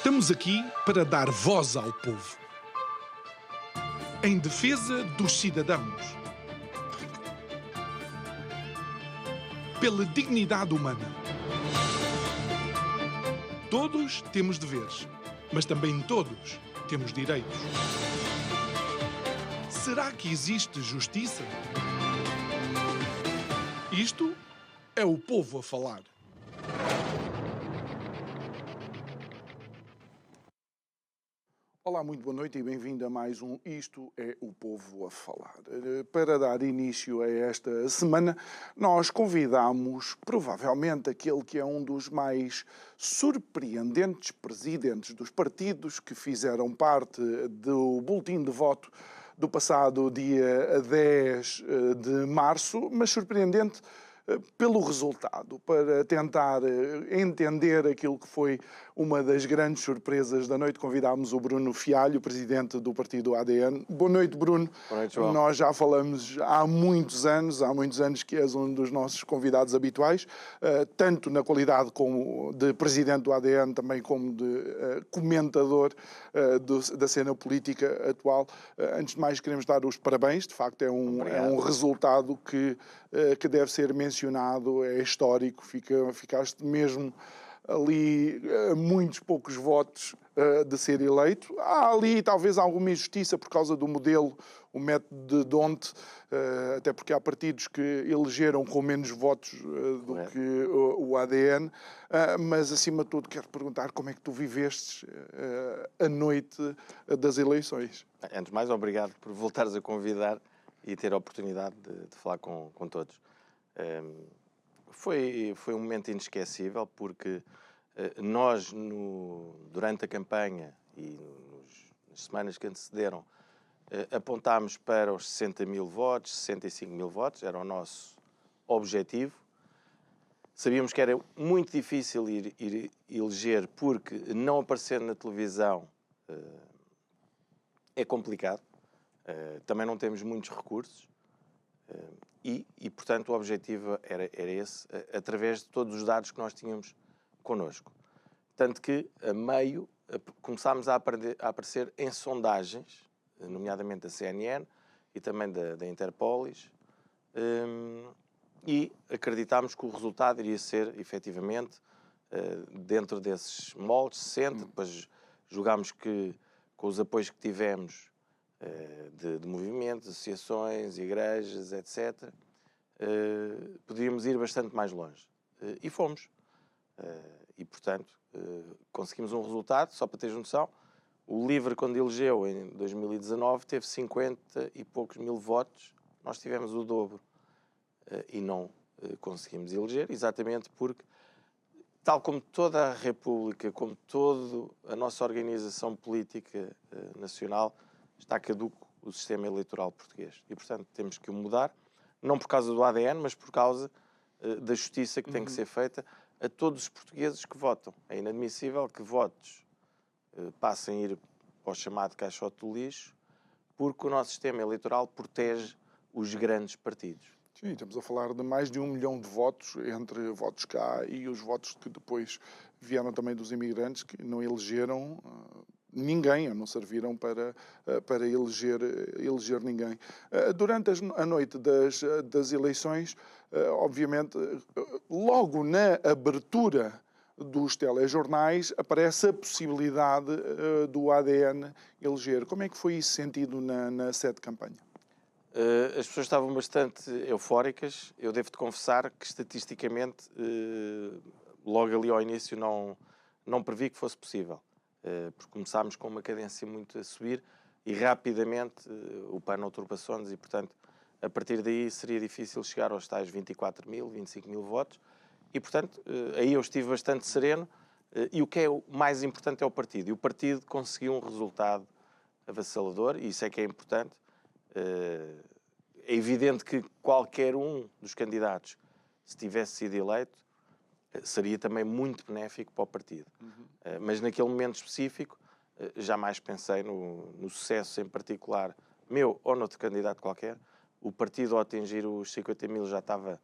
Estamos aqui para dar voz ao povo, em defesa dos cidadãos, pela dignidade humana. Todos temos deveres, mas também todos temos direitos. Será que existe justiça? Isto é o povo a falar. Olá, muito boa noite e bem-vindo a mais um Isto é o Povo a Falar. Para dar início a esta semana, nós convidamos provavelmente aquele que é um dos mais surpreendentes presidentes dos partidos que fizeram parte do boletim de voto do passado dia 10 de março, mas surpreendente pelo resultado, para tentar entender aquilo que foi uma das grandes surpresas da noite. Convidámos o Bruno Fialho, presidente do partido ADN. Boa noite, Bruno. Boa noite, João. Nós já falamos há muitos anos que és um dos nossos convidados habituais, tanto na qualidade como de presidente do ADN, também como de comentador da cena política atual. Antes de mais, queremos dar os parabéns. De facto, é um resultado que deve ser mencionado, é histórico. Ficaste mesmo ali muitos poucos votos de ser eleito. Há ali talvez alguma injustiça por causa do modelo, o método de D'Hondt, até porque há partidos que elegeram com menos votos do que o ADN, mas acima de tudo quero perguntar como é que tu viveste a noite das eleições. Antes de mais, obrigado por voltares a convidar e ter a oportunidade de falar com todos. Foi um momento inesquecível porque nós, durante a campanha e nas semanas que antecederam, apontámos para os 60 mil votos, 65 mil votos, era o nosso objetivo. Sabíamos que era muito difícil ir eleger porque não aparecer na televisão é complicado. Também não temos muitos recursos e, portanto, o objetivo era esse, através de todos os dados que nós tínhamos connosco. Tanto que, a meio, começámos a aparecer em sondagens, nomeadamente da CNN e também da Interpolis, e acreditámos que o resultado iria ser, efetivamente, dentro desses moldes, 60. Depois julgámos que, com os apoios que tivemos de movimentos, associações, igrejas, etc., podíamos ir bastante mais longe. E fomos. E, portanto, conseguimos um resultado, só para teres noção. O LIVRE, quando elegeu em 2019, teve 50 e poucos mil votos. Nós tivemos o dobro e não conseguimos eleger, exatamente porque, tal como toda a República, como toda a nossa organização política nacional, está caduco o sistema eleitoral português. E, portanto, temos que o mudar, não por causa do ADN, mas por causa da justiça que tem que ser feita a todos os portugueses que votam. É inadmissível que votos passem a ir para o chamado caixote do lixo, porque o nosso sistema eleitoral protege os grandes partidos. Sim, estamos a falar de mais de 1 milhão de votos, entre votos cá e os votos que depois vieram também dos imigrantes, que não elegeram ninguém, ou não serviram para eleger ninguém. Durante a noite das eleições, obviamente, logo na abertura dos telejornais, aparece a possibilidade do ADN eleger. Como é que foi isso sentido na sede de campanha? As pessoas estavam bastante eufóricas. Eu devo-te confessar que, estatisticamente, logo ali ao início não previ que fosse possível. Porque começámos com uma cadência muito a subir e rapidamente o PAN ultrapassou-nos e, portanto, a partir daí seria difícil chegar aos tais 24 mil, 25 mil votos. E, portanto, aí eu estive bastante sereno. E o que é o mais importante é o partido. E o partido conseguiu um resultado avassalador, e isso é que é importante. É evidente que qualquer um dos candidatos, se tivesse sido eleito, seria também muito benéfico para o partido. Mas naquele momento específico, jamais pensei no sucesso em particular meu ou noutro candidato qualquer. O partido, ao atingir os 50 mil, já estava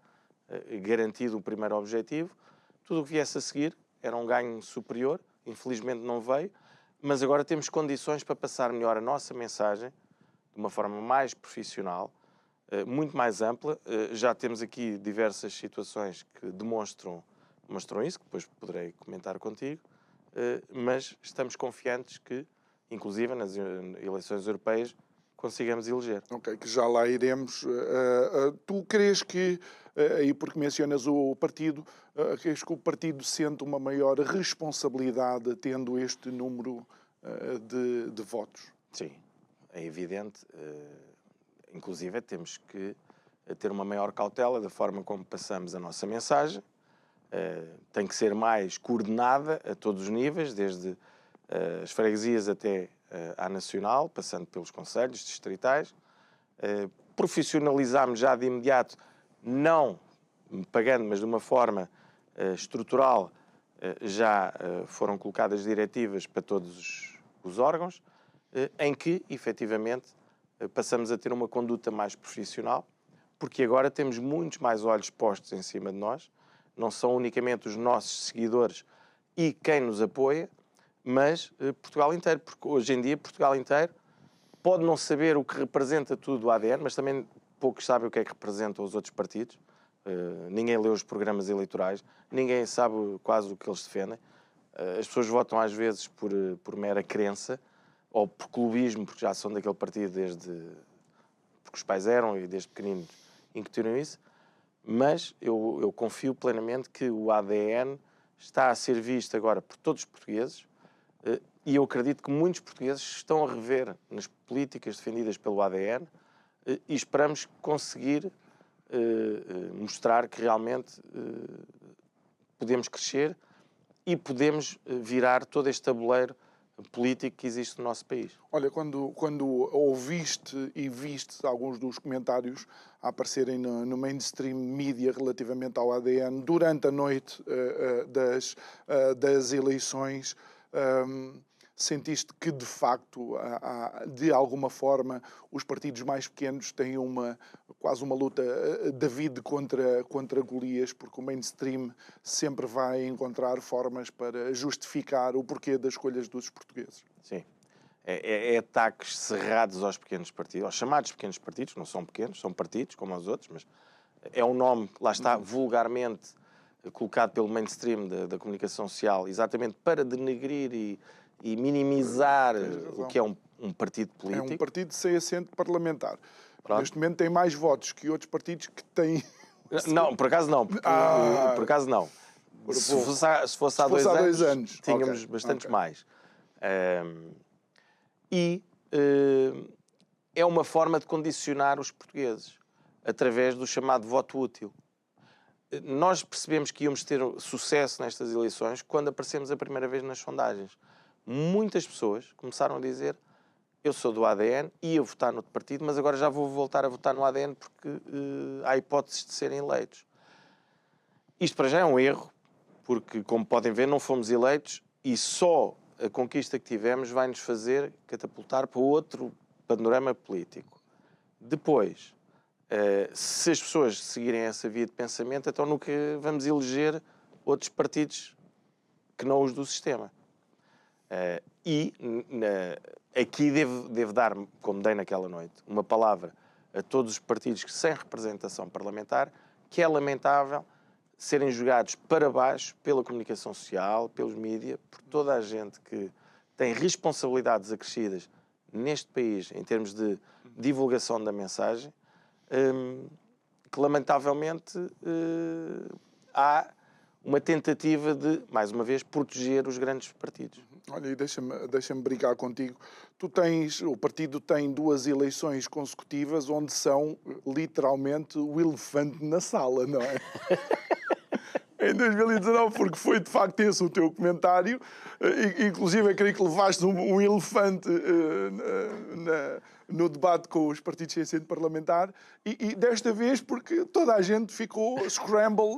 garantido o primeiro objetivo. Tudo o que viesse a seguir era um ganho superior infelizmente não veio, mas agora temos condições para passar melhor a nossa mensagem de uma forma mais profissional, muito mais ampla. Já temos aqui diversas situações que demonstram isso, que depois poderei comentar contigo, mas estamos confiantes que, inclusive nas eleições europeias, consigamos eleger. Ok, que já lá iremos. Tu crees que, aí porque mencionas o partido, crees que o partido sente uma maior responsabilidade tendo este número de votos? Sim, é evidente. Inclusive, temos que ter uma maior cautela da forma como passamos a nossa mensagem. Tem que ser mais coordenada a todos os níveis, desde as freguesias até à nacional, passando pelos conselhos distritais. Profissionalizámos já de imediato, não pagando, mas de uma forma estrutural, já foram colocadas diretivas para todos os órgãos, em que, efetivamente, passamos a ter uma conduta mais profissional, porque agora temos muitos mais olhos postos em cima de nós, não são unicamente os nossos seguidores e quem nos apoia, mas Portugal inteiro, porque hoje em dia Portugal inteiro pode não saber o que representa tudo o ADN, mas também poucos sabem o que é que representam os outros partidos. Ninguém lê os programas eleitorais, ninguém sabe quase o que eles defendem. As pessoas votam às vezes por mera crença ou por clubismo, porque já são daquele partido porque os pais eram e desde pequeninos incutiram isso. Mas eu confio plenamente que o ADN está a ser visto agora por todos os portugueses, e eu acredito que muitos portugueses estão a rever nas políticas defendidas pelo ADN, e esperamos conseguir mostrar que realmente podemos crescer e podemos virar todo este tabuleiro político que existe no nosso país. Olha, quando ouviste e viste alguns dos comentários a aparecerem no mainstream media relativamente ao ADN durante a noite das eleições, sentiste que, de facto, de alguma forma, os partidos mais pequenos têm quase uma luta David contra Golias, porque o mainstream sempre vai encontrar formas para justificar o porquê das escolhas dos portugueses? Sim. É ataques cerrados aos pequenos partidos, aos chamados pequenos partidos, não são pequenos, são partidos, como os outros, mas é um nome que lá está vulgarmente colocado pelo mainstream da comunicação social, exatamente para denegrir e minimizar o que é um partido político. É um partido sem assento parlamentar. Pronto. Neste momento tem mais votos que outros partidos que têm... Não, por acaso não. Por acaso não. Se fosse há dois anos, tínhamos bastantes mais. É uma forma de condicionar os portugueses através do chamado voto útil. Nós percebemos que íamos ter sucesso nestas eleições quando aparecemos a primeira vez nas sondagens. Muitas pessoas começaram a dizer: eu sou do ADN, ia votar noutro partido, mas agora já vou voltar a votar no ADN porque há hipóteses de serem eleitos. Isto para já é um erro, porque, como podem ver, não fomos eleitos e só a conquista que tivemos vai nos fazer catapultar para outro panorama político. Depois, se as pessoas seguirem essa via de pensamento, então nunca vamos eleger outros partidos que não os do sistema. Aqui devo dar, como dei naquela noite, uma palavra a todos os partidos que sem representação parlamentar, que é lamentável serem jogados para baixo pela comunicação social, pelos mídias, por toda a gente que tem responsabilidades acrescidas neste país em termos de divulgação da mensagem, que lamentavelmente há uma tentativa de, mais uma vez, proteger os grandes partidos. Olha, e deixa-me brincar contigo. O partido tem 2 eleições consecutivas onde são literalmente o elefante na sala, não é? Em 2019, porque foi de facto esse o teu comentário, inclusive eu creio que levaste um elefante no debate com os partidos sem assento parlamentar, e desta vez porque toda a gente ficou scramble,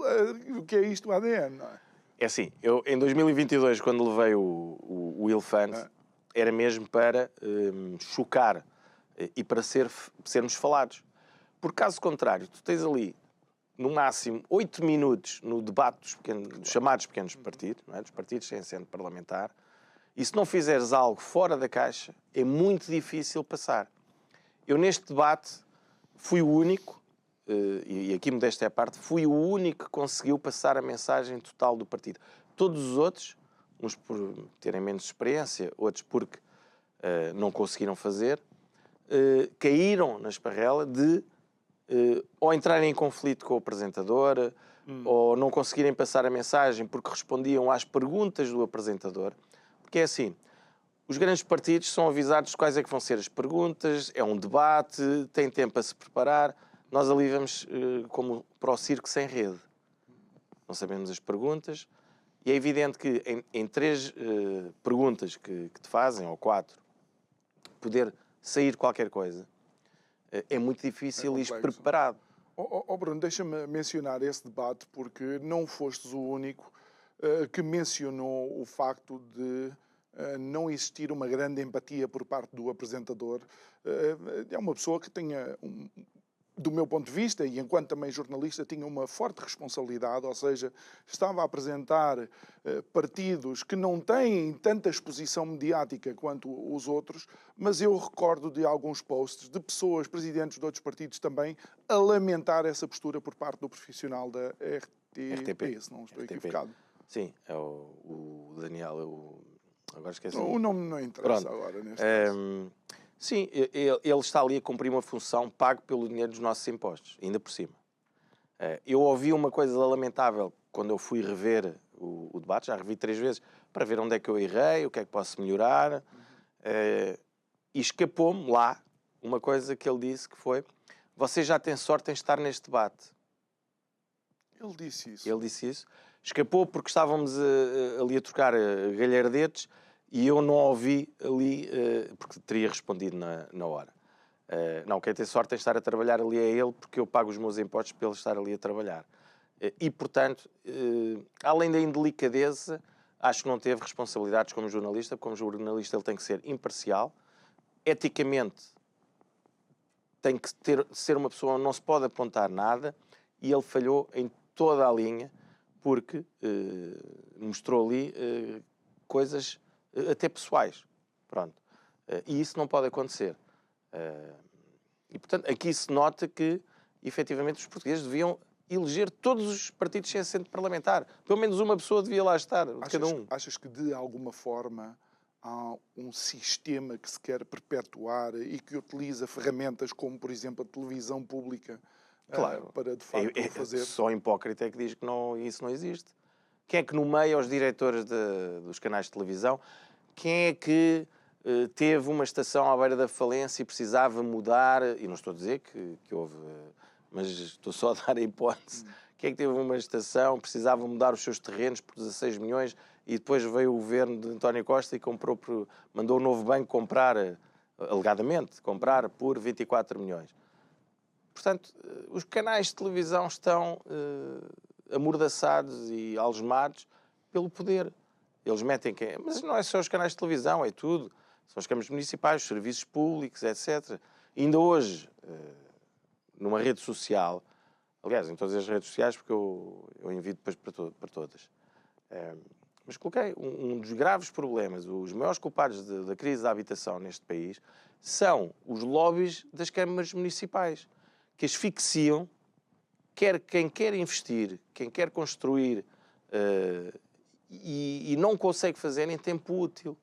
o que é isto, o ADN, não é? É assim, eu em 2022, quando levei o elefante, era mesmo para chocar e para sermos falados. Por caso contrário, tu tens ali no máximo 8 minutos no debate dos chamados pequenos partidos, não é? Dos partidos sem assento parlamentar, e se não fizeres algo fora da caixa, é muito difícil passar. Eu neste debate fui o único, e aqui modéstia à parte, fui o único que conseguiu passar a mensagem total do partido. Todos os outros, uns por terem menos experiência, outros porque não conseguiram fazer, caíram na esparrela de ou entrarem em conflito com o apresentador, ou não conseguirem passar a mensagem porque respondiam às perguntas do apresentador. Porque é assim, os grandes partidos são avisados de quais é que vão ser as perguntas, é um debate, têm tempo a se preparar. Nós ali vamos como para o circo sem rede. Não sabemos as perguntas e é evidente que em 3 perguntas que te fazem, ou 4, poder sair qualquer coisa, é muito difícil ir preparado. Bruno, deixa-me mencionar esse debate porque não fostes o único que mencionou o facto de não existir uma grande empatia por parte do apresentador. É uma pessoa que tenha, do meu ponto de vista, e enquanto também jornalista, tinha uma forte responsabilidade, ou seja, estava a apresentar partidos que não têm tanta exposição mediática quanto os outros, mas eu recordo de alguns posts de pessoas, presidentes de outros partidos também, a lamentar essa postura por parte do profissional da RTP, se não estou equivocado. Sim, é o Daniel, agora esqueci. O nome não interessa agora, neste caso. Sim, ele está ali a cumprir uma função pago pelo dinheiro dos nossos impostos, ainda por cima. Eu ouvi uma coisa lamentável quando eu fui rever o debate, já revi 3 vezes, para ver onde é que eu errei, o que é que posso melhorar, e escapou-me lá uma coisa que ele disse, que foi: você já tem sorte em estar neste debate. Ele disse isso. Ele disse isso. Escapou porque estávamos ali a trocar galhardetes e eu não ouvi ali, porque teria respondido na hora. Não, quem tem sorte em estar a trabalhar ali é ele, porque eu pago os meus impostos para ele estar ali a trabalhar. E, portanto, além da indelicadeza, acho que não teve responsabilidades como jornalista. Como jornalista ele tem que ser imparcial, eticamente tem que ser uma pessoa onde não se pode apontar nada, e ele falhou em toda a linha, porque mostrou ali coisas até pessoais. Pronto. E isso não pode acontecer. E, portanto, aqui se nota que, efetivamente, os portugueses deviam eleger todos os partidos sem assento parlamentar. Pelo menos uma pessoa devia lá estar, de cada um. Achas que, de alguma forma, há um sistema que se quer perpetuar e que utiliza ferramentas como, por exemplo, a televisão pública, claro, para, de facto, o fazer? Só hipócrita é que diz que isso não existe. Quem é que nomeia os diretores dos canais de televisão? Quem é que teve uma estação à beira da falência e precisava mudar? E não estou a dizer que houve, mas estou só a dar a hipótese. Quem é que teve uma estação, precisava mudar os seus terrenos por 16 milhões e depois veio o governo de António Costa e mandou o novo banco comprar, alegadamente, comprar por 24 milhões. Portanto, os canais de televisão estão amordaçados e algemados pelo poder. Eles metem quem... Mas não é só os canais de televisão, é tudo. São as câmaras municipais, os serviços públicos, etc. E ainda hoje, numa rede social, aliás, em todas as redes sociais, porque eu envio depois para todas, mas coloquei um dos graves problemas, os maiores culpados da crise da habitação neste país, são os lobbies das câmaras municipais, que asfixiam quem quer investir, quem quer construir e não consegue fazer em tempo útil.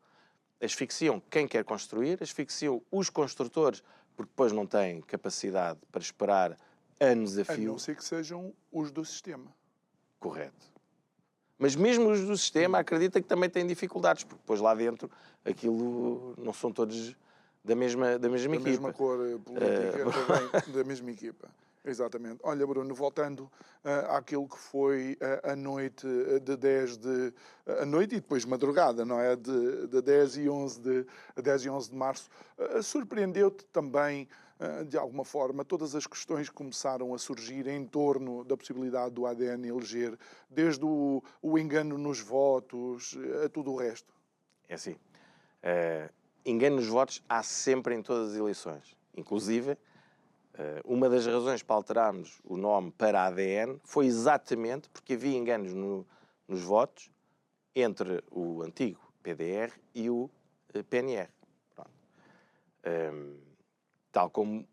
Asfixiam quem quer construir, asfixiam os construtores, porque depois não têm capacidade para esperar anos a fio. A não ser que sejam os do sistema. Correto. Mas mesmo os do sistema acredita que também têm dificuldades, porque depois lá dentro aquilo não são todos da mesma equipa. Da mesma cor política, da mesma equipa. Exatamente. Olha, Bruno, voltando àquilo que foi a noite de 10 de... A noite e depois madrugada, não é? De 10 e 11 de março. Surpreendeu-te também, de alguma forma, todas as questões que começaram a surgir em torno da possibilidade do ADN eleger, desde o engano nos votos a tudo o resto? É assim. Engano nos votos há sempre em todas as eleições. Inclusive, Uma das razões para alterarmos o nome para ADN foi exatamente porque havia enganos nos votos entre o antigo PDR e o PNR. Tal como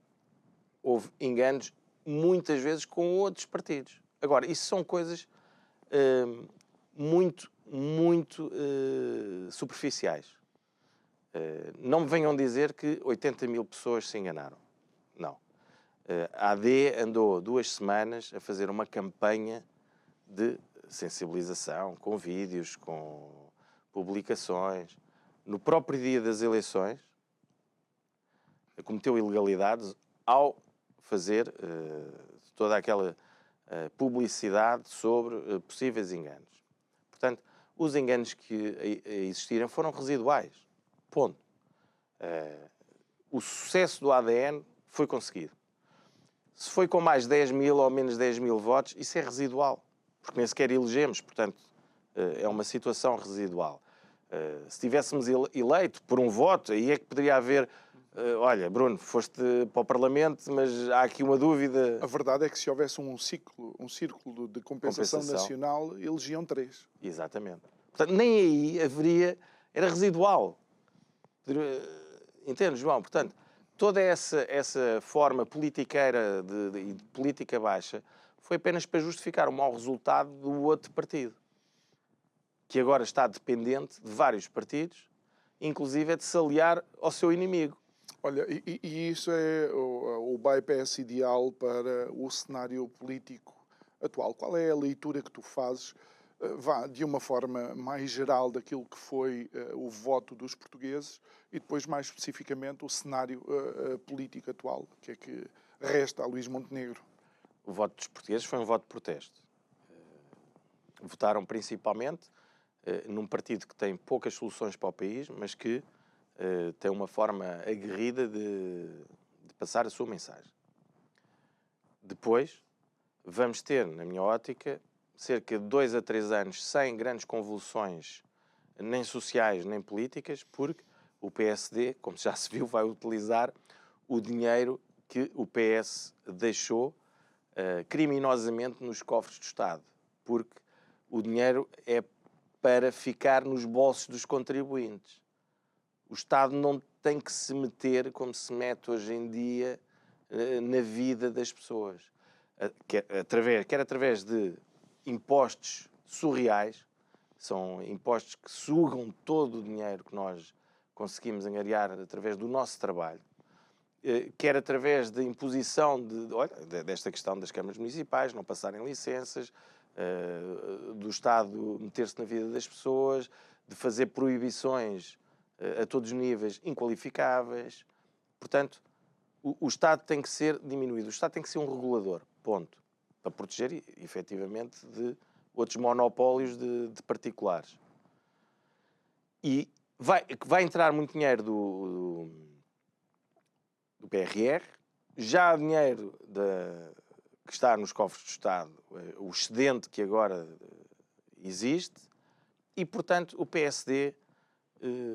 houve enganos muitas vezes com outros partidos. Agora, isso são coisas muito superficiais. Não me venham dizer que 80 mil pessoas se enganaram. Não. A AD andou 2 semanas a fazer uma campanha de sensibilização, com vídeos, com publicações. No próprio dia das eleições, cometeu ilegalidades ao fazer toda aquela publicidade sobre possíveis enganos. Portanto, os enganos que existiram foram residuais. Ponto. O sucesso do ADN foi conseguido. Se foi com mais 10 mil ou menos 10 mil votos, isso é residual, porque nem sequer elegemos, portanto, é uma situação residual. Se tivéssemos eleito por um voto, aí é que poderia haver... olha, Bruno, foste para o Parlamento, mas há aqui uma dúvida... A verdade é que se houvesse um círculo de compensação nacional, elegiam 3. Exatamente. Portanto, nem aí haveria... Era residual. Entende, João? Portanto, toda essa forma politiqueira e de política baixa foi apenas para justificar o mau resultado do outro partido, que agora está dependente de vários partidos, inclusive é de se aliar ao seu inimigo. Olha, e isso é o bypass ideal para o cenário político atual. Qual é a leitura que tu fazes, de uma forma mais geral, daquilo que foi o voto dos portugueses e depois, mais especificamente, o cenário político atual? O que é que resta a Luís Montenegro? O voto dos portugueses foi um voto de protesto. Votaram principalmente num partido que tem poucas soluções para o país, mas que tem uma forma aguerrida de passar a sua mensagem. Depois, vamos ter, na minha ótica, cerca de 2 a 3 anos sem grandes convulsões, nem sociais, nem políticas, porque o PSD, como já se viu, vai utilizar o dinheiro que o PS deixou criminosamente nos cofres do Estado, porque o dinheiro é para ficar nos bolsos dos contribuintes. O Estado não tem que se meter, como se mete hoje em dia, na vida das pessoas. Quer através de impostos surreais, são impostos que sugam todo o dinheiro que nós conseguimos angariar através do nosso trabalho, quer através de imposição desta questão das câmaras municipais, não passarem licenças, do Estado meter-se na vida das pessoas, de fazer proibições a todos os níveis inqualificáveis. Portanto, o Estado tem que ser diminuído. O Estado tem que ser um regulador, ponto. Para proteger, efetivamente, de outros monopólios de particulares. E vai entrar muito dinheiro do PRR, já há dinheiro que está nos cofres do Estado, o excedente que agora existe, e, portanto, o PSD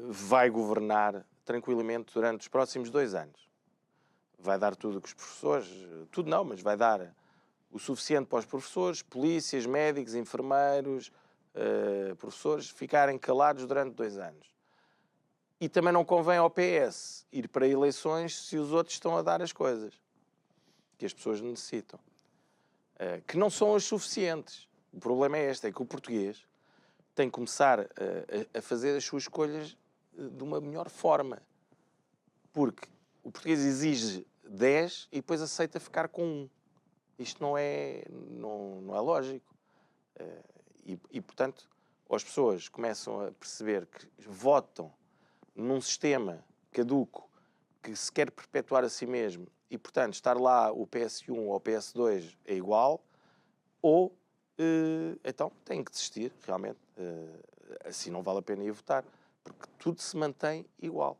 vai governar tranquilamente durante os próximos 2 anos. Vai dar tudo que os professores... Tudo não, mas vai dar o suficiente para os professores, polícias, médicos, enfermeiros, professores, ficarem calados durante 2 anos. E também não convém ao PS ir para eleições se os outros estão a dar as coisas que as pessoas necessitam. Que não são as suficientes. O problema é este, é que o português tem que começar a fazer as suas escolhas de uma melhor forma. Porque o português exige 10 e depois aceita ficar com 1. Isto não é lógico. E, portanto, as pessoas começam a perceber que votam num sistema caduco que se quer perpetuar a si mesmo e, portanto, estar lá o PS1 ou o PS2 é igual, ou então tem que desistir, realmente. Assim não vale a pena ir votar, porque tudo se mantém igual.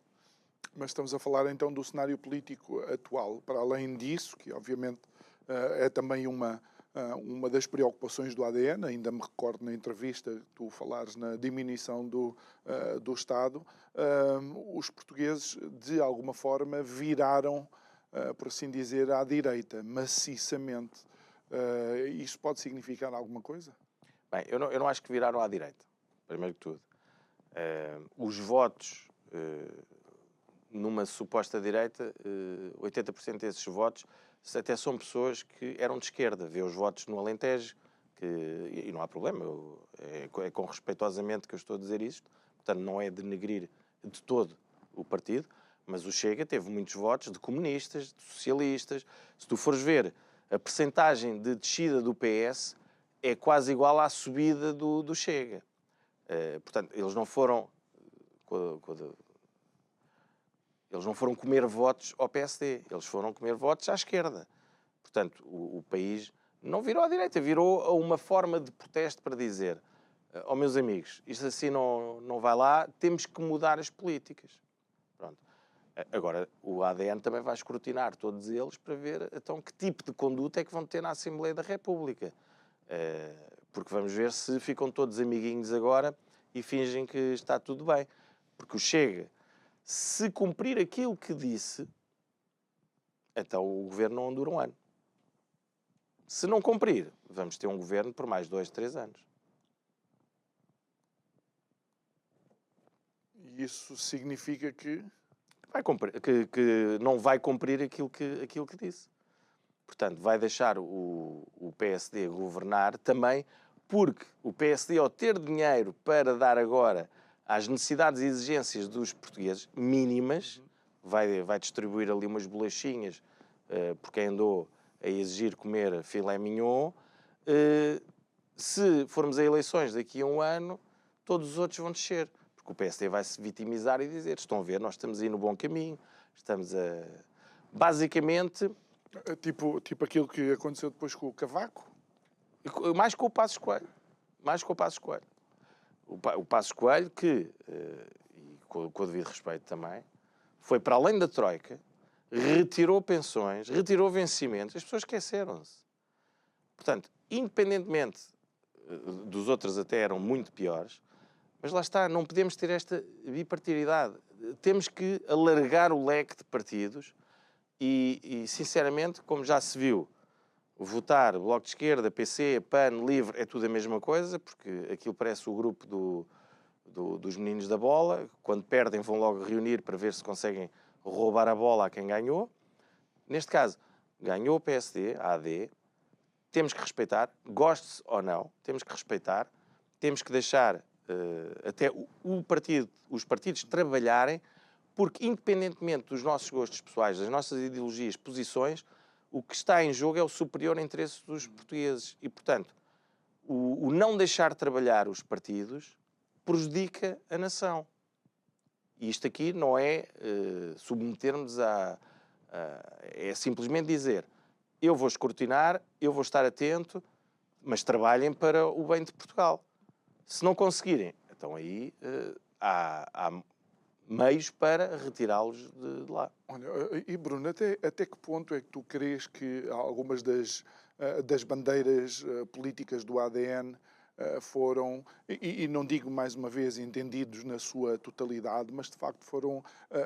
Mas estamos a falar então do cenário político atual. Para além disso, que obviamente é também uma das preocupações do ADN, ainda me recordo na entrevista que tu falares na diminuição do Estado, os portugueses de alguma forma viraram por assim dizer, à direita, maciçamente, isto pode significar alguma coisa? Bem, eu não acho que viraram à direita, primeiro que tudo. Os votos numa suposta direita, 80% desses votos até são pessoas que eram de esquerda. Vê os votos no Alentejo, e não há problema, é com respeitosamente que eu estou a dizer isto, portanto não é denegrir de todo o partido, mas o Chega teve muitos votos de comunistas, de socialistas. Se tu fores ver a percentagem de descida do PS, é quase igual à subida do Chega. Portanto, eles não foram comer votos ao PSD, eles foram comer votos à esquerda. Portanto, o país não virou à direita, virou a uma forma de protesto para dizer: ó meus amigos, isto assim não vai lá, temos que mudar as políticas. Pronto. Agora, o ADN também vai escrutinar todos eles para ver então que tipo de conduta é que vão ter na Assembleia da República. Porque vamos ver se ficam todos amiguinhos agora e fingem que está tudo bem. Porque o Chega, se cumprir aquilo que disse, então o governo não dura um ano. Se não cumprir, vamos ter um governo por mais 2, 3 anos. E isso significa que que não vai cumprir aquilo que disse. Portanto, vai deixar o PSD governar também, porque o PSD, ao ter dinheiro para dar agora às necessidades e exigências dos portugueses mínimas, vai distribuir ali umas bolachinhas porque andou a exigir comer filé mignon. Se formos a eleições daqui a um ano, todos os outros vão descer. Porque o PSD vai se vitimizar e dizer: estão a ver, nós estamos aí no bom caminho, estamos a... Basicamente... Tipo aquilo que aconteceu depois com o Cavaco? Mais com o Passos Coelho. Mais com o Passos Coelho. O Passos Coelho que, e com o devido respeito também, foi para além da Troika, retirou pensões, retirou vencimentos, as pessoas esqueceram-se. Portanto, independentemente dos outros até eram muito piores, mas lá está, não podemos ter esta bipartidaridade. Temos que alargar o leque de partidos e sinceramente, como já se viu, votar Bloco de Esquerda, PC, PAN, LIVRE, é tudo a mesma coisa, porque aquilo parece o grupo dos meninos da bola. Quando perdem vão logo reunir para ver se conseguem roubar a bola a quem ganhou. Neste caso, ganhou o PSD, a AD, temos que respeitar, goste-se ou não, temos que respeitar, temos que deixar até os partidos trabalharem, porque independentemente dos nossos gostos pessoais, das nossas ideologias, posições, o que está em jogo é o superior interesse dos portugueses. E, portanto, o não deixar trabalhar os partidos prejudica a nação. E isto aqui não é submetermos é simplesmente dizer: eu vou escrutinar, eu vou estar atento, mas trabalhem para o bem de Portugal. Se não conseguirem, então aí há meios para retirá-los de lá. Olha, e Bruno, até que ponto é que tu crees que algumas das bandeiras políticas do ADN foram, e não digo mais uma vez entendidos na sua totalidade, mas de facto foram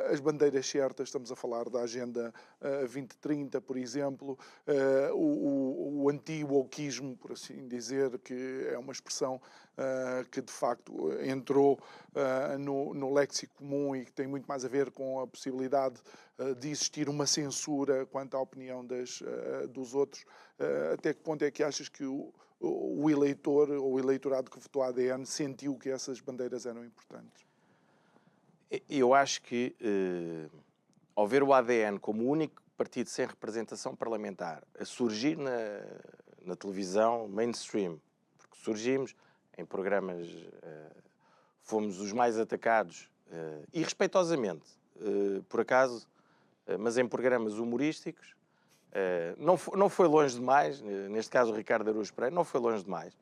as bandeiras certas? Estamos a falar da Agenda 2030, por exemplo, o anti-wokeismo, por assim dizer, que é uma expressão que de facto entrou no léxico comum e que tem muito mais a ver com a possibilidade de existir uma censura quanto à opinião dos outros. Até que ponto é que achas que o eleitor ou o eleitorado que votou a ADN sentiu que essas bandeiras eram importantes? Eu acho que, ao ver o ADN como o único partido sem representação parlamentar a surgir na televisão mainstream, porque surgimos em programas, fomos os mais atacados, e respeitosamente, por acaso, mas em programas humorísticos, não foi longe demais, neste caso o Ricardo Araújo Pereira, não foi longe demais.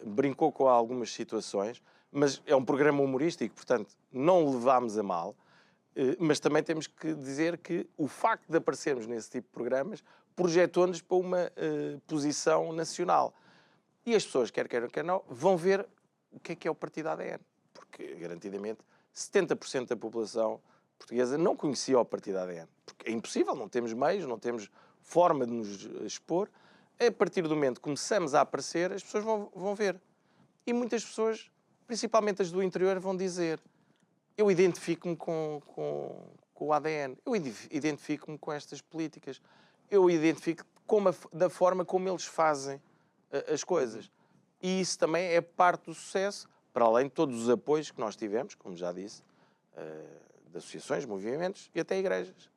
Brincou com algumas situações, mas é um programa humorístico, portanto não levámos a mal, mas também temos que dizer que o facto de aparecermos nesse tipo de programas projetou-nos para uma posição nacional. E as pessoas, quer queiram, quer não, vão ver o que é o partido ADN, porque garantidamente 70% da população portuguesa não conhecia o partido ADN. Porque é impossível, não temos meios, não temos forma de nos expor. A partir do momento que começamos a aparecer, as pessoas vão ver. E muitas pessoas, principalmente as do interior, vão dizer: eu identifico-me com o ADN, eu identifico-me com estas políticas, eu identifico da forma como eles fazem as coisas. E isso também é parte do sucesso, para além de todos os apoios que nós tivemos, como já disse, de associações, movimentos e até igrejas.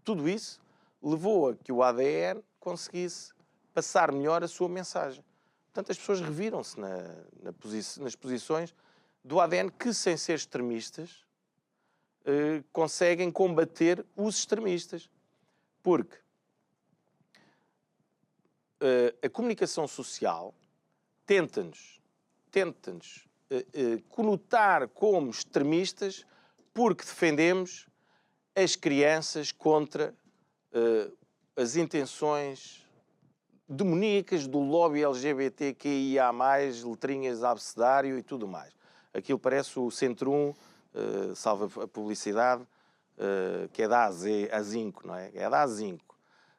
Tudo isso levou a que o ADN conseguisse passar melhor a sua mensagem. Portanto, as pessoas reviram-se nas posições do ADN que, sem ser extremistas, conseguem combater os extremistas. Porque a comunicação social tenta-nos conotar como extremistas porque defendemos as crianças contra as intenções demoníacas do lobby LGBTQIA+, letrinhas abecedário e tudo mais. Aquilo parece o Centro 1, salva a publicidade, que é da Azinco, não é? É da Azinco.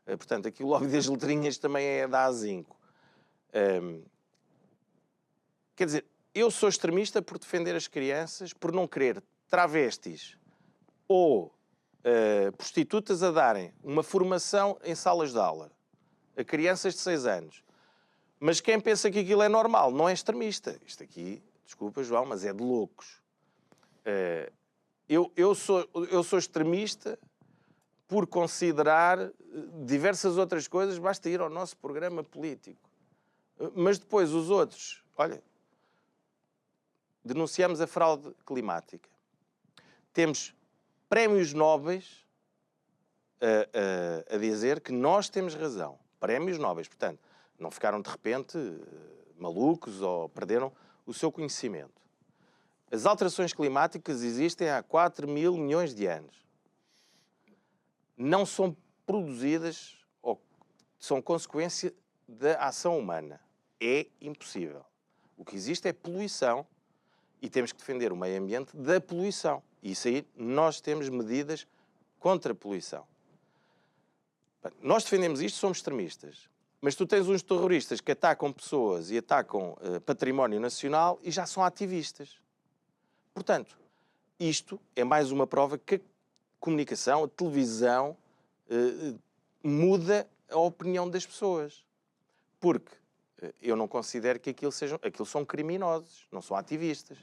Portanto, aqui o lobby das letrinhas também é da Azinco. Quer dizer, eu sou extremista por defender as crianças, por não querer travestis ou prostitutas a darem uma formação em salas de aula a crianças de 6 anos. Mas quem pensa que aquilo é normal não é extremista. Isto aqui, desculpa, João, mas é de loucos. Eu sou extremista por considerar diversas outras coisas, basta ir ao nosso programa político. Mas depois os outros, olha, denunciamos a fraude climática. Temos prémios nobres a dizer que nós temos razão. Prémios nobres, portanto, não ficaram de repente malucos ou perderam o seu conhecimento. As alterações climáticas existem há 4 mil milhões de anos. Não são produzidas ou são consequência da ação humana. É impossível. O que existe é poluição e temos que defender o meio ambiente da poluição. E isso aí nós temos medidas contra a poluição. Nós defendemos isto, somos extremistas. Mas tu tens uns terroristas que atacam pessoas e atacam património nacional e já são ativistas. Portanto, isto é mais uma prova que a comunicação, a televisão, muda a opinião das pessoas. Porque eu não considero que aquilo são criminosos, não são ativistas.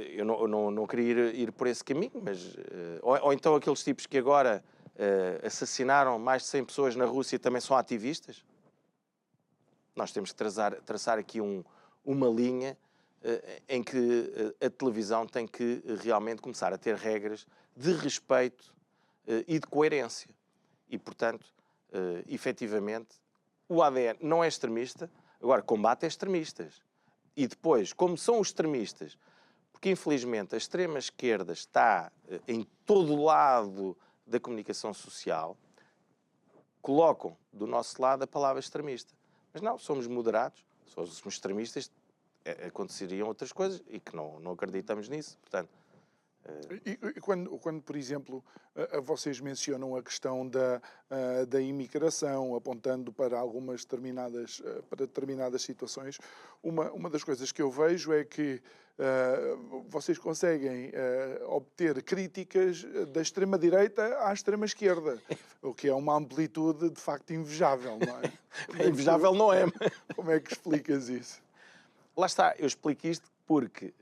Eu não queria ir por esse caminho, mas... Ou então aqueles tipos que agora assassinaram mais de 100 pessoas na Rússia também são ativistas? Nós temos que traçar aqui uma linha em que a televisão tem que realmente começar a ter regras de respeito e de coerência. E, portanto, efetivamente, o ADN não é extremista, agora combate extremistas. E depois, como são os extremistas, porque infelizmente a extrema-esquerda está em todo o lado da comunicação social, colocam do nosso lado a palavra extremista. Mas não, somos moderados, se fôssemos extremistas, aconteceriam outras coisas e que não acreditamos nisso. Portanto, E quando, por exemplo, vocês mencionam a questão da imigração, apontando para determinadas situações, uma das coisas que eu vejo é que vocês conseguem obter críticas da extrema-direita à extrema-esquerda, o que é uma amplitude de facto invejável, não é? Invejável não é. Como é que explicas isso? Lá está, eu explico isto porque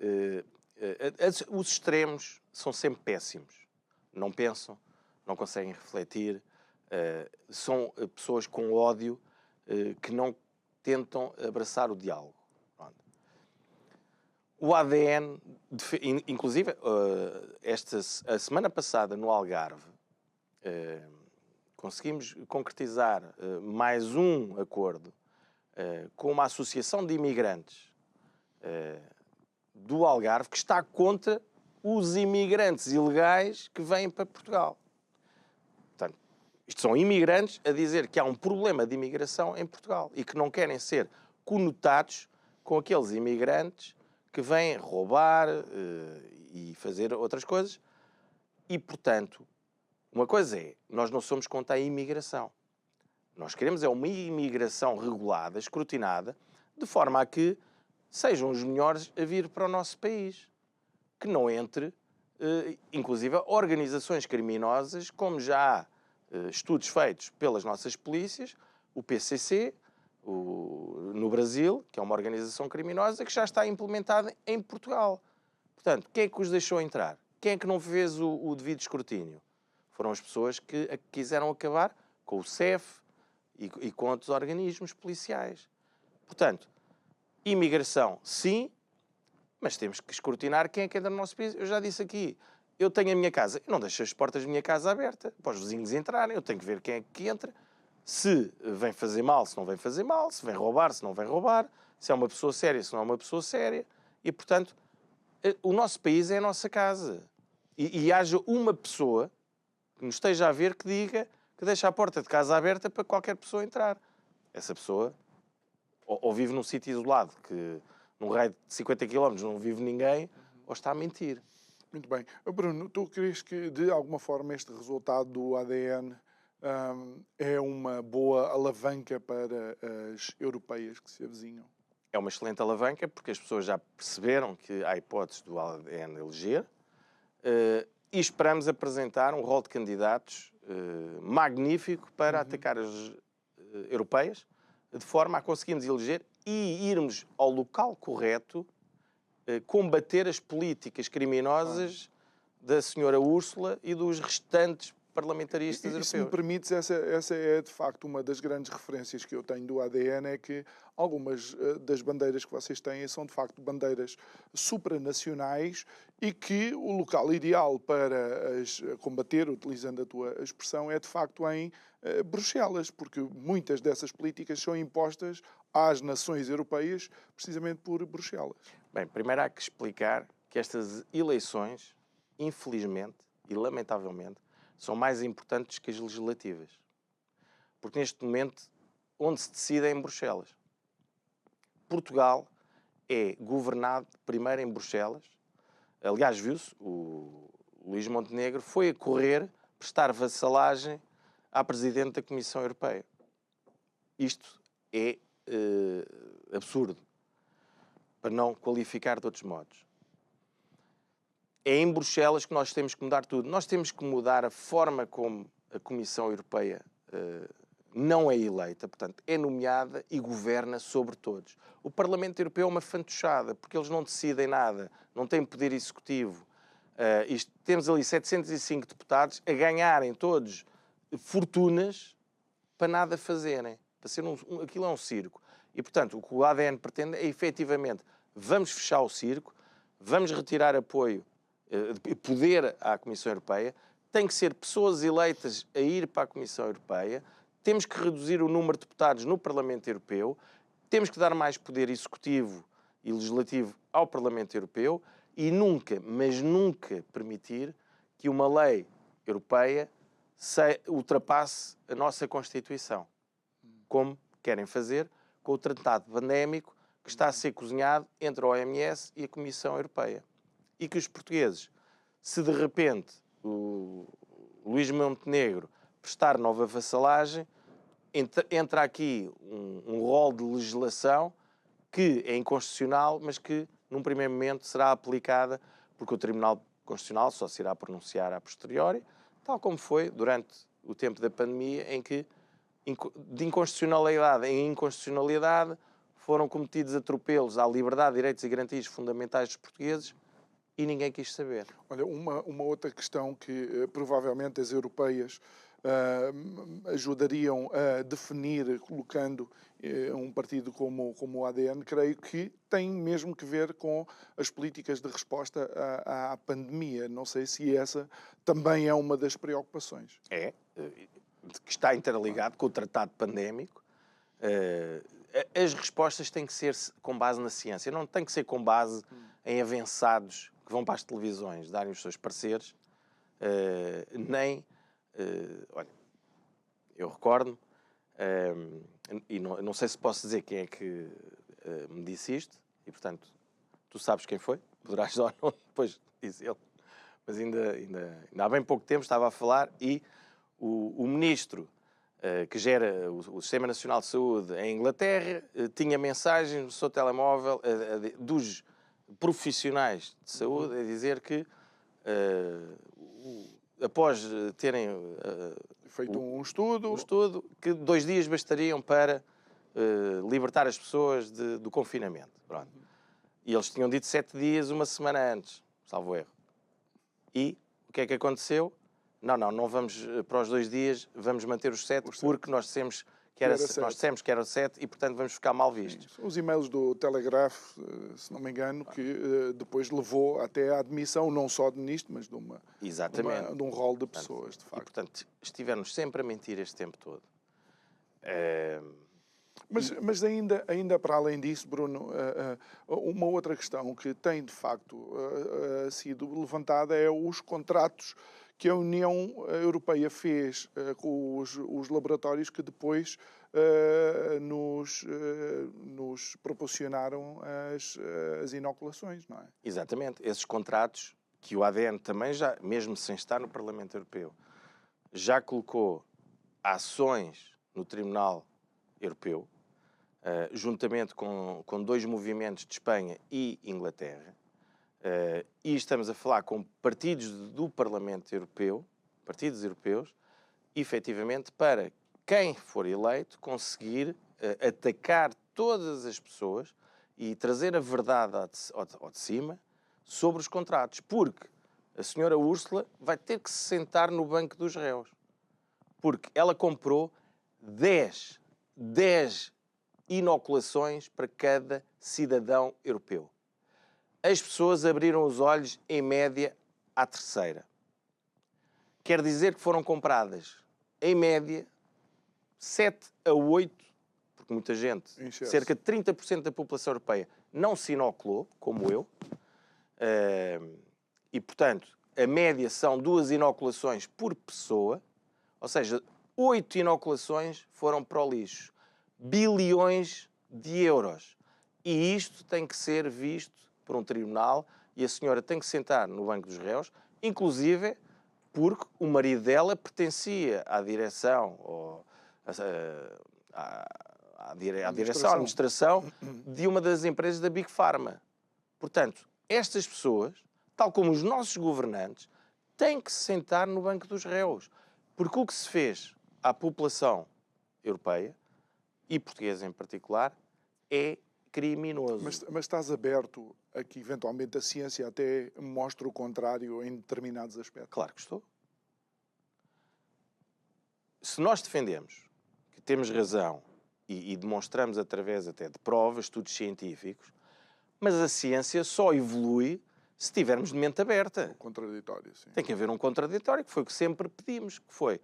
os extremos são sempre péssimos. Não pensam, não conseguem refletir, são pessoas com ódio que não tentam abraçar o diálogo. O ADN, inclusive, a semana passada no Algarve, conseguimos concretizar mais um acordo com uma associação de imigrantes do Algarve que está contra os imigrantes ilegais que vêm para Portugal. Portanto, isto são imigrantes a dizer que há um problema de imigração em Portugal e que não querem ser conotados com aqueles imigrantes que vêm roubar e fazer outras coisas. E, portanto, uma coisa é, nós não somos contra a imigração. Nós queremos é uma imigração regulada, escrutinada, de forma a que sejam os melhores a vir para o nosso país. Que não entre, inclusive, organizações criminosas, como já há estudos feitos pelas nossas polícias, o PCC, no Brasil, que é uma organização criminosa, que já está implementada em Portugal. Portanto, quem é que os deixou entrar? Quem é que não fez o devido escrutínio? Foram as pessoas que quiseram acabar com o CEF e com outros organismos policiais. Portanto, imigração, sim, mas temos que escrutinar quem é que entra no nosso país. Eu já disse aqui, eu tenho a minha casa, eu não deixo as portas da minha casa abertas para os vizinhos entrarem, eu tenho que ver quem é que entra, se vem fazer mal, se não vem fazer mal, se vem roubar, se não vem roubar, se é uma pessoa séria, se não é uma pessoa séria. E, portanto, o nosso país é a nossa casa. E haja uma pessoa que nos esteja a ver que diga que deixa a porta de casa aberta para qualquer pessoa entrar. Essa pessoa ou vive num sítio isolado, que num raio de 50 km não vive ninguém, ou está a mentir. Muito bem. Bruno, tu crees que, de alguma forma, este resultado do ADN é uma boa alavanca para as europeias que se avizinham? É uma excelente alavanca, porque as pessoas já perceberam que há hipóteses do ADN eleger e esperamos apresentar um rol de candidatos magnífico para atacar as europeias, de forma a conseguirmos eleger e irmos ao local correto combater as políticas criminosas da senhora Úrsula e dos restantes parlamentaristas europeus. Se me permites, essa é de facto uma das grandes referências que eu tenho do ADN, é que algumas das bandeiras que vocês têm são de facto bandeiras supranacionais e que o local ideal para as combater, utilizando a tua expressão, é de facto em Bruxelas, porque muitas dessas políticas são impostas às nações europeias precisamente por Bruxelas. Bem, primeiro há que explicar que estas eleições, infelizmente e lamentavelmente, são mais importantes que as legislativas. Porque neste momento, onde se decide é em Bruxelas. Portugal é governado primeiro em Bruxelas. Aliás, viu-se, o Luís Montenegro foi a correr prestar vassalagem à Presidente da Comissão Europeia. Isto é absurdo, para não qualificar de outros modos. É em Bruxelas que nós temos que mudar tudo. Nós temos que mudar a forma como a Comissão Europeia não é eleita, portanto, é nomeada e governa sobre todos. O Parlamento Europeu é uma fantochada, porque eles não decidem nada, não têm poder executivo. Temos ali 705 deputados a ganharem todos fortunas para nada fazerem. Para ser aquilo é um circo. E, portanto, o que o ADN pretende é, efetivamente, vamos fechar o circo, vamos retirar apoio e poder à Comissão Europeia, tem que ser pessoas eleitas a ir para a Comissão Europeia, temos que reduzir o número de deputados no Parlamento Europeu, temos que dar mais poder executivo e legislativo ao Parlamento Europeu e nunca, mas nunca permitir que uma lei europeia ultrapasse a nossa Constituição, como querem fazer com o tratado pandémico que está a ser cozinhado entre a OMS e a Comissão Europeia. E que os portugueses, se de repente o Luís Montenegro prestar nova vassalagem, entra aqui um rol de legislação que é inconstitucional, mas que num primeiro momento será aplicada porque o Tribunal Constitucional só se irá pronunciar a posteriori, tal como foi durante o tempo da pandemia, em que de inconstitucionalidade em inconstitucionalidade foram cometidos atropelos à liberdade, direitos e garantias fundamentais dos portugueses e ninguém quis saber. Olha, uma outra questão que provavelmente as europeias ajudariam a definir, colocando um partido como o ADN, creio que tem mesmo que ver com as políticas de resposta à pandemia. Não sei se essa também é uma das preocupações. É, que está interligado com o tratado pandémico. As respostas têm que ser com base na ciência, não tem que ser com base em avançados que vão para as televisões darem os seus pareceres, nem... olha, eu recordo-me, e não sei se posso dizer quem é que me disse isto, e portanto Tu sabes quem foi? Poderás ou não depois dizer ele. Mas ainda há bem pouco tempo estava a falar e o ministro que gera o Sistema Nacional de Saúde em Inglaterra tinha mensagens no seu telemóvel dos profissionais de saúde a dizer que após terem feito um estudo, que 2 dias bastariam para libertar as pessoas do confinamento. Pronto. E eles tinham dito 7 dias, uma semana antes, salvo erro. E o que é que aconteceu? Não vamos para os 2 dias, vamos manter os 7 porque nós dissemos que era 7 e, portanto, vamos ficar mal vistos. Os e-mails do Telegraph, se não me engano, que depois levou até à admissão, não só de ministro, mas de um rol de pessoas, de facto. E, portanto, estivemos sempre a mentir este tempo todo. Mas ainda para além disso, Bruno, uma outra questão que tem, de facto, sido levantada é os contratos que a União Europeia fez com os laboratórios que depois nos proporcionaram as inoculações, não é? Exatamente. Esses contratos que o ADN também já, mesmo sem estar no Parlamento Europeu, já colocou ações no Tribunal Europeu, juntamente com 2 movimentos de Espanha e Inglaterra, e estamos a falar com partidos do Parlamento Europeu, partidos europeus, efetivamente para quem for eleito conseguir atacar todas as pessoas e trazer a verdade ao de cima sobre os contratos, porque a senhora Úrsula vai ter que se sentar no banco dos réus, porque ela comprou 10 inoculações para cada cidadão europeu. As pessoas abriram os olhos, em média, à terceira. Quer dizer que foram compradas, em média, 7 a 8, porque muita gente, cerca de 30% da população europeia, não se inoculou, como eu, e, portanto, a média são 2 inoculações por pessoa, ou seja, 8 inoculações foram para o lixo. Bilhões de euros. E isto tem que ser visto por um tribunal e a senhora tem que sentar no banco dos réus, inclusive porque o marido dela pertencia à direção, ou à administração de uma das empresas da Big Pharma. Portanto, estas pessoas, tal como os nossos governantes, têm que se sentar no banco dos réus. Porque o que se fez à população europeia, e portuguesa em particular, é criminoso. Mas estás aberto a que, eventualmente, a ciência até mostre o contrário em determinados aspectos? Claro que estou. Se nós defendemos que temos razão e demonstramos através até de provas, estudos científicos, mas a ciência só evolui se tivermos de mente aberta. Contraditório, sim. Tem que haver um contraditório, que foi o que sempre pedimos, que foi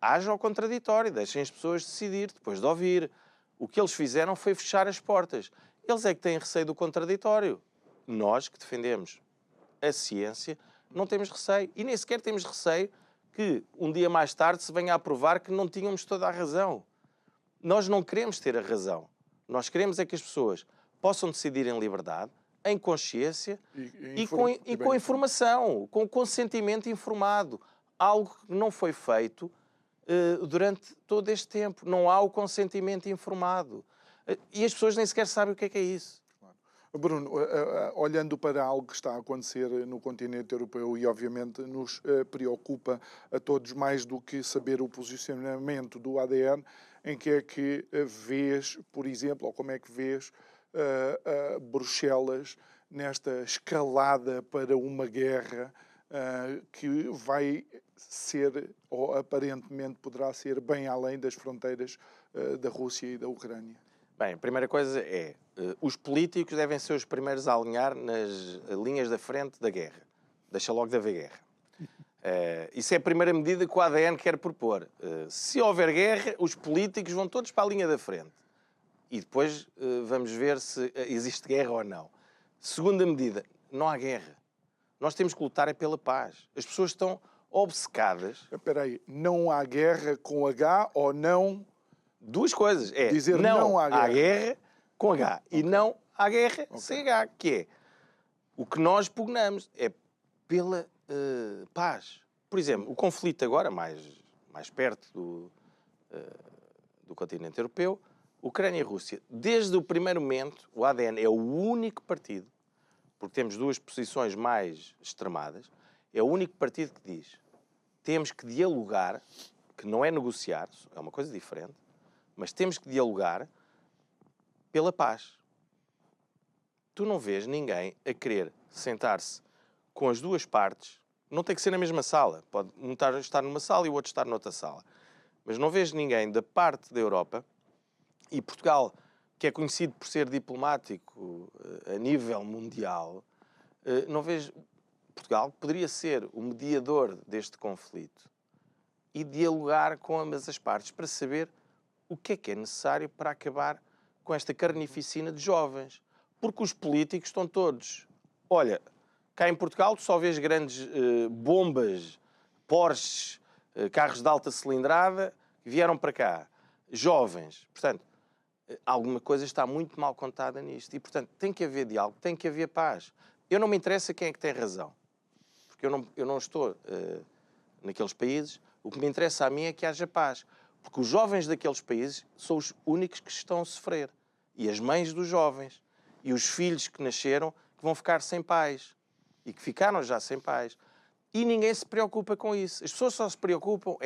haja o contraditório, deixem as pessoas decidir, depois de ouvir. O que eles fizeram foi fechar as portas. Eles é que têm receio do contraditório. Nós, que defendemos a ciência, não temos receio. E nem sequer temos receio que um dia mais tarde se venha a provar que não tínhamos toda a razão. Nós não queremos ter a razão. Nós queremos é que as pessoas possam decidir em liberdade, em consciência e com informação, com consentimento informado. Algo que não foi feito durante todo este tempo. Não há o consentimento informado. E as pessoas nem sequer sabem o que é isso. Bruno, olhando para algo que está a acontecer no continente europeu e, obviamente, nos preocupa a todos mais do que saber o posicionamento do ADN, em que é que vês, por exemplo, ou como é que vês Bruxelas nesta escalada para uma guerra que vai ser, ou aparentemente poderá ser, bem além das fronteiras da Rússia e da Ucrânia? Bem, a primeira coisa é, os políticos devem ser os primeiros a alinhar nas linhas da frente da guerra. Deixa logo de haver guerra. Isso é a primeira medida que o ADN quer propor. Se houver guerra, os políticos vão todos para a linha da frente. E depois vamos ver se existe guerra ou não. Segunda medida, não há guerra. Nós temos que lutar é pela paz. As pessoas estão obcecadas. Espera aí, não há guerra com H ou não? Duas coisas. É dizer não há guerra com H e não há guerra sem H, que é O que nós pugnamos é pela paz. Por exemplo, o conflito agora, mais perto do continente europeu, Ucrânia e Rússia. Desde o primeiro momento, o ADN é o único partido, porque temos duas posições mais extremadas, é o único partido que diz: temos que dialogar, que não é negociar, é uma coisa diferente, mas temos que dialogar pela paz. Tu não vês ninguém a querer sentar-se com as duas partes, não tem que ser na mesma sala, pode um estar numa sala e o outro estar noutra sala, mas não vês ninguém da parte da Europa, e Portugal, que é conhecido por ser diplomático a nível mundial, não vês Portugal poderia ser o mediador deste conflito e dialogar com ambas as partes para saber o que é necessário para acabar com esta carnificina de jovens. Porque os políticos estão todos... Olha, cá em Portugal tu só vês grandes bombas, Porsches, carros de alta cilindrada que vieram para cá. Jovens. Portanto, alguma coisa está muito mal contada nisto. E, portanto, tem que haver diálogo, tem que haver paz. Eu não me interessa quem é que tem razão. Porque eu não estou naqueles países. O que me interessa a mim é que haja paz. Porque os jovens daqueles países são os únicos que estão a sofrer. E as mães dos jovens. E os filhos que nasceram que vão ficar sem pais. E que ficaram já sem pais. E ninguém se preocupa com isso. As pessoas só se preocupam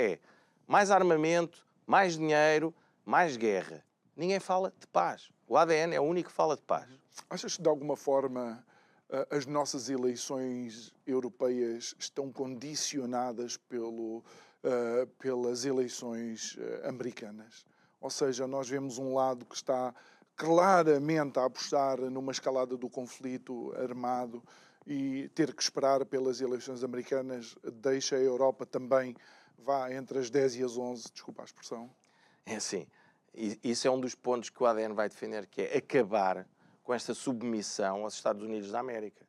mais armamento, mais dinheiro, mais guerra. Ninguém fala de paz. O ADN é o único que fala de paz. Achas que, de alguma forma, as nossas eleições europeias estão condicionadas pelas eleições americanas? Ou seja, nós vemos um lado que está claramente a apostar numa escalada do conflito armado e ter que esperar pelas eleições americanas deixa a Europa também, vá entre as 10 e as 11, desculpa a expressão. É assim, isso é um dos pontos que o ADN vai defender, que é acabar com esta submissão aos Estados Unidos da América.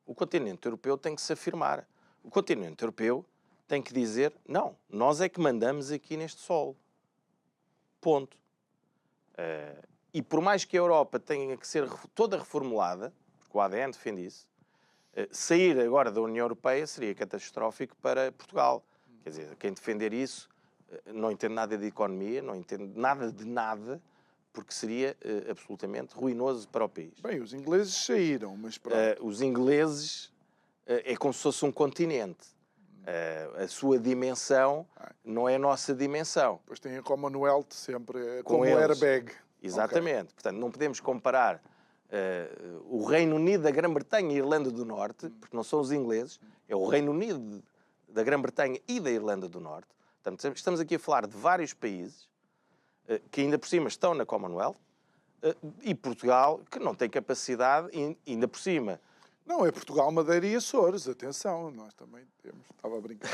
O continente europeu tem que se afirmar. O continente europeu tem que dizer, não, nós é que mandamos aqui neste solo. Ponto. E por mais que a Europa tenha que ser toda reformulada, porque o ADN defende isso, sair agora da União Europeia seria catastrófico para Portugal. Quer dizer, quem defender isso não entende nada de economia, não entende nada de nada, porque seria absolutamente ruinoso para o país. Bem, os ingleses saíram, mas pronto. Os ingleses é como se fosse um continente. A sua dimensão não é a nossa dimensão. Pois tem a Commonwealth sempre Com como eles. airbag. Exatamente. Okay. Portanto, não podemos comparar o Reino Unido da Grã-Bretanha e Irlanda do Norte, porque não são os ingleses, é o Reino Unido da Grã-Bretanha e da Irlanda do Norte. Portanto, estamos aqui a falar de vários países que ainda por cima estão na Commonwealth e Portugal, que não tem capacidade, ainda por cima. Não, é Portugal, Madeira e Açores, atenção, nós também temos, estava a brincar.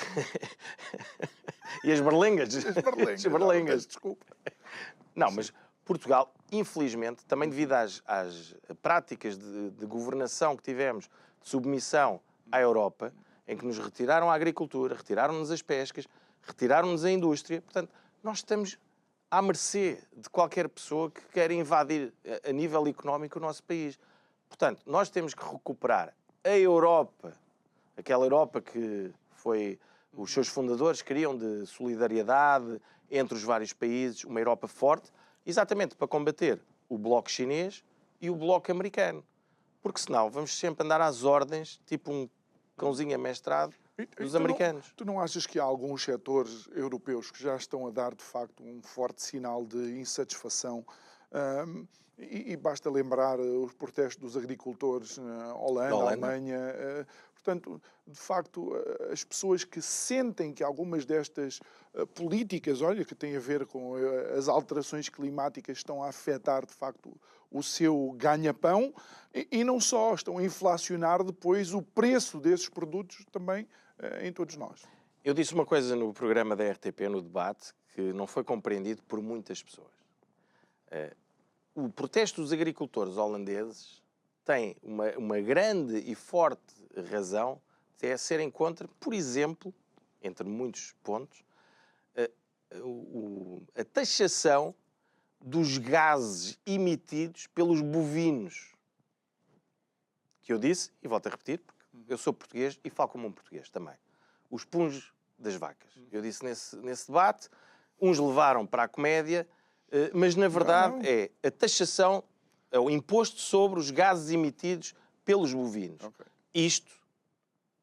E as berlengas? As berlengas, desculpa. Não, mas Portugal, infelizmente, também devido às práticas de governação que tivemos, de submissão à Europa, em que nos retiraram a agricultura, retiraram-nos as pescas, retiraram-nos a indústria, portanto, nós estamos à mercê de qualquer pessoa que queira invadir a nível económico o nosso país. Portanto, nós temos que recuperar a Europa, aquela Europa que os seus fundadores queriam, de solidariedade entre os vários países, uma Europa forte, exatamente para combater o bloco chinês e o bloco americano. Porque senão vamos sempre andar às ordens, tipo um cãozinho amestrado dos americanos. Tu não achas que há alguns setores europeus que já estão a dar, de facto, um forte sinal de insatisfação? E basta lembrar os protestos dos agricultores na Holanda, Alemanha. Portanto, de facto, as pessoas que sentem que algumas destas políticas, olha, que têm a ver com as alterações climáticas, estão a afetar, de facto, o seu ganha-pão e não só, estão a inflacionar depois o preço desses produtos também em todos nós. Eu disse uma coisa no programa da RTP, no debate, que não foi compreendido por muitas pessoas. O protesto dos agricultores holandeses tem uma grande e forte razão de serem contra, por exemplo, entre muitos pontos, a taxação dos gases emitidos pelos bovinos, que eu disse, e volto a repetir, porque eu sou português e falo como um português também. Os punhos das vacas. Eu disse nesse debate, uns levaram para a comédia, mas na verdade é a taxação, é o imposto sobre os gases emitidos pelos bovinos.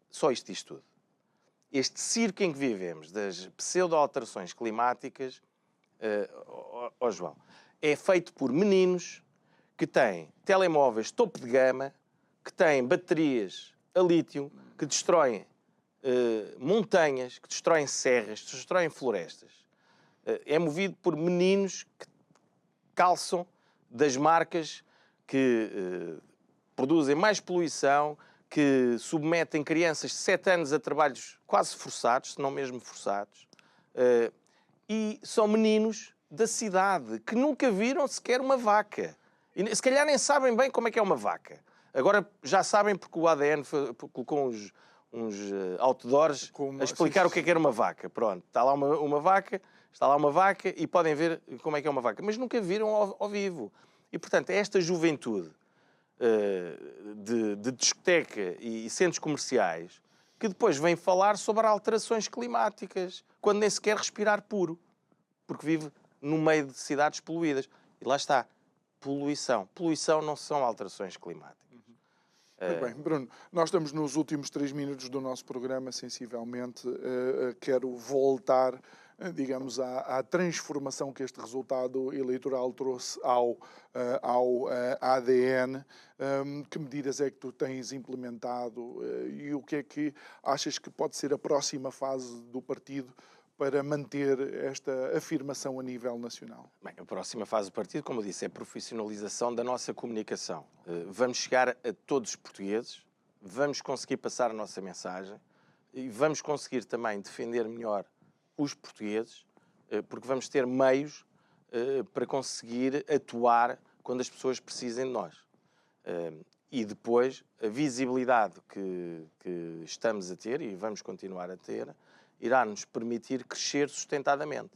Só isto diz tudo. Este circo em que vivemos, das pseudo-alterações climáticas, João, é feito por meninos que têm telemóveis topo de gama, que têm baterias a lítio, que destroem montanhas, que destroem serras, que destroem florestas. É movido por meninos que calçam das marcas que produzem mais poluição, que submetem crianças de 7 anos a trabalhos quase forçados, se não mesmo forçados, e são meninos da cidade que nunca viram sequer uma vaca. E se calhar nem sabem bem como é que é uma vaca. Agora já sabem porque o ADN colocou uns outdoors a explicar o que era uma vaca. Pronto, está lá uma vaca e podem ver como é que é uma vaca. Mas nunca viram ao vivo. E, portanto, é esta juventude de discoteca e centros comerciais que depois vem falar sobre alterações climáticas, quando nem sequer respirar puro, porque vive no meio de cidades poluídas. E lá está, poluição. Poluição não são alterações climáticas. Muito bem, Bruno, nós estamos nos últimos 3 minutos do nosso programa, sensivelmente. Quero voltar, digamos, à transformação que este resultado eleitoral trouxe ao ADN. Que medidas é que tu tens implementado e o que é que achas que pode ser a próxima fase do partido para manter esta afirmação a nível nacional? Bem, a próxima fase do partido, como eu disse, é a profissionalização da nossa comunicação. Vamos chegar a todos os portugueses, vamos conseguir passar a nossa mensagem e vamos conseguir também defender melhor os portugueses, porque vamos ter meios para conseguir atuar quando as pessoas precisem de nós. E depois, a visibilidade que estamos a ter, e vamos continuar a ter, irá nos permitir crescer sustentadamente.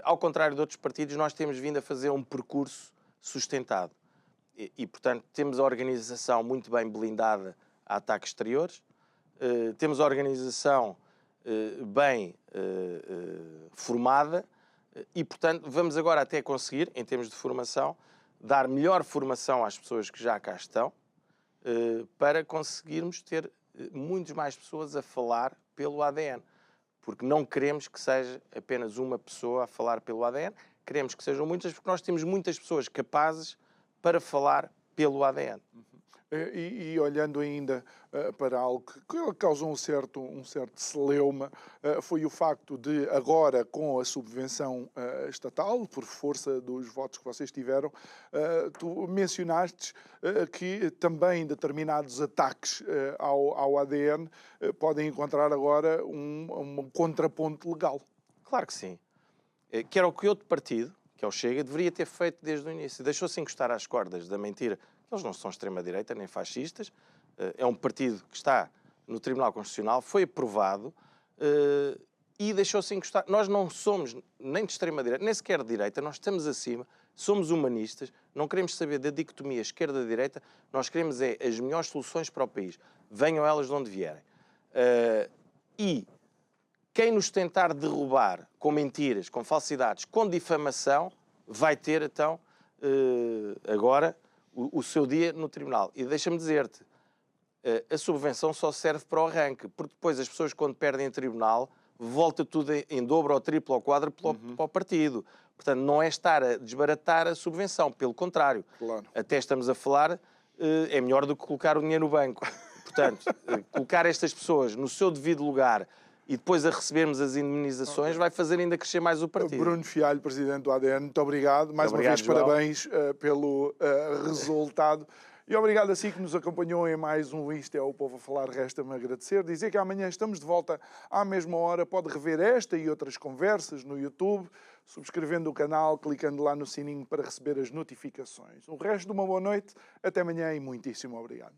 Ao contrário de outros partidos, nós temos vindo a fazer um percurso sustentado. E portanto, temos a organização muito bem blindada a ataques exteriores, temos a organização bem formada e, portanto, vamos agora até conseguir, em termos de formação, dar melhor formação às pessoas que já cá estão, para conseguirmos ter muitas mais pessoas a falar pelo ADN. Porque não queremos que seja apenas uma pessoa a falar pelo ADN, queremos que sejam muitas, porque nós temos muitas pessoas capazes para falar pelo ADN. E olhando ainda para algo que causou um certo celeuma, foi o facto de agora, com a subvenção estatal, por força dos votos que vocês tiveram, tu mencionaste que também determinados ataques ao ADN podem encontrar agora um contraponto legal. Claro que sim. Que era o que outro partido, que é o Chega, deveria ter feito desde o início. Deixou-se encostar às cordas da mentira. Eles não são extrema-direita nem fascistas. É um partido que está no Tribunal Constitucional, foi aprovado e deixou-se encostar. Nós não somos nem de extrema-direita, nem sequer de direita, nós estamos acima, somos humanistas, não queremos saber da dicotomia esquerda-direita, nós queremos as melhores soluções para o país. Venham elas de onde vierem. E quem nos tentar derrubar com mentiras, com falsidades, com difamação, vai ter, então, agora o seu dia no tribunal. E deixa-me dizer-te, a subvenção só serve para o arranque, porque depois as pessoas, quando perdem em tribunal, volta tudo em dobro, ou triplo, ou quádruplo para o partido. Portanto, não é estar a desbaratar a subvenção, pelo contrário. Claro. Até estamos a falar, é melhor do que colocar o dinheiro no banco. Portanto, colocar estas pessoas no seu devido lugar e depois a recebermos as indemnizações, vai fazer ainda crescer mais o partido. Bruno Fialho, presidente do ADN, muito obrigado. Mais uma vez, João, parabéns pelo resultado. E obrigado a si que nos acompanhou em mais um Isto é o Povo a Falar. Resta-me agradecer. Dizer que amanhã estamos de volta à mesma hora. Pode rever esta e outras conversas no YouTube, subscrevendo o canal, clicando lá no sininho para receber as notificações. O resto de uma boa noite. Até amanhã e muitíssimo obrigado.